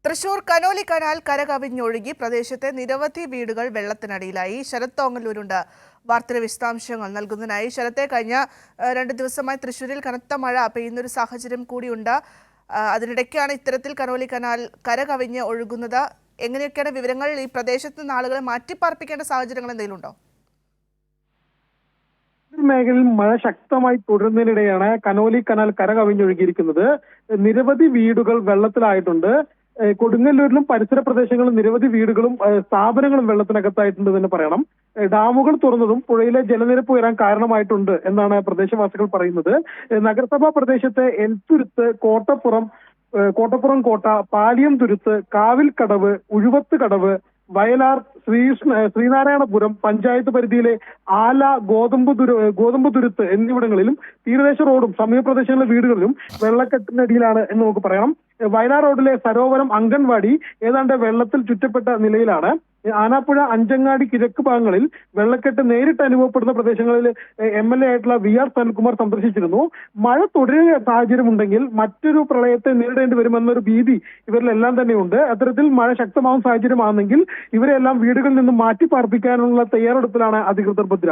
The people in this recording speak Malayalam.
തൃശൂർ കനോലി കനാൽ കരകവിഞ്ഞൊഴുകി പ്രദേശത്തെ നിരവധി വീടുകൾ വെള്ളത്തിനടിയിലായി. ശരത് തോങ്ങല്ലൂരുണ്ട് വാർത്തയുടെ വിശദാംശങ്ങൾ നൽകുന്നതിനായി. ശരത്തെ, കഴിഞ്ഞ 2 ദിവസമായി തൃശൂരിൽ കനത്ത മഴ പെയ്യുന്നൊരു സാഹചര്യം കൂടിയുണ്ട്. അതിനിടയ്ക്കാണ് ഇത്തരത്തിൽ കനോലി കനാൽ കരകവിഞ്ഞ് ഒഴുകുന്നത്. എങ്ങനെയൊക്കെയാണ് വിവരങ്ങൾ? ഈ പ്രദേശത്ത് നിന്ന് ആളുകളെ മാറ്റിപ്പാർപ്പിക്കേണ്ട സാഹചര്യങ്ങൾ എന്തെങ്കിലും ഉണ്ടോ? മേഖലയിൽ മഴ ശക്തമായി തുടരുന്നതിനിടെയാണ് കനോലി കനാൽ കരകവിഞ്ഞൊഴുകിയിരിക്കുന്നത്. നിരവധി വീടുകൾ വെള്ളത്തിലായിട്ടുണ്ട്. കൊടുങ്ങല്ലൂരിലും പരിസര പ്രദേശങ്ങളിലും നിരവധി വീടുകളും സ്ഥാപനങ്ങളും വെള്ളത്തിനകത്തായിട്ടുണ്ട് തന്നെ പറയണം. ഡാമുകൾ തുറന്നതും പുഴയിലെ ജലനിരപ്പ് ഉയരാൻ കാരണമായിട്ടുണ്ട് എന്നാണ് പ്രദേശവാസികൾ പറയുന്നത്. നഗരസഭാ പ്രദേശത്തെ എൽത്തുരുത്ത്, കോട്ടപ്പുറം കോട്ട, പാലിയം തുരുത്ത്, കാവിൽക്കടവ്, ഉഴുവത്ത് കടവ്, വയലാർ, ശ്രീനാരായണപുരം പഞ്ചായത്ത് പരിധിയിലെ ആല, ഗോതമ്പ് തുരുത്ത് എന്നിവിടങ്ങളിലും തീരദേശ റോഡും സമീപ പ്രദേശങ്ങളിലെ വീടുകളിലും വെള്ളക്കെട്ടിനടിയിലാണ് എന്ന് നമുക്ക് പറയാം. വയലാർ റോഡിലെ സരോവരം അംഗൻവാടി ഏതാണ്ട് വെള്ളത്തിൽ ചുറ്റപ്പെട്ട നിലയിലാണ്. ആനാപ്പുഴ, അഞ്ചങ്ങാടി കിഴക്ക് ഭാഗങ്ങളിൽ വെള്ളക്കെട്ട് നേരിട്ട് അനുഭവപ്പെടുന്ന പ്രദേശങ്ങളിൽ MLA ആയിട്ടുള്ള VR സനൽകുമാർ സന്ദർശിച്ചിരുന്നു. മഴ തുടരുന്ന സാഹചര്യമുണ്ടെങ്കിൽ മറ്റൊരു പ്രളയത്തെ നേരിടേണ്ടി വരുമെന്നൊരു ഭീതി ഇവരിലെല്ലാം തന്നെയുണ്ട്. അത്തരത്തിൽ മഴ ശക്തമാകുന്ന സാഹചര്യമാണെങ്കിൽ ഇവരെല്ലാം വീടുകളിൽ നിന്നും മാറ്റി പാർപ്പിക്കാനുള്ള തയ്യാറെടുപ്പിലാണ് അധികൃതർ. ഭദ്ര.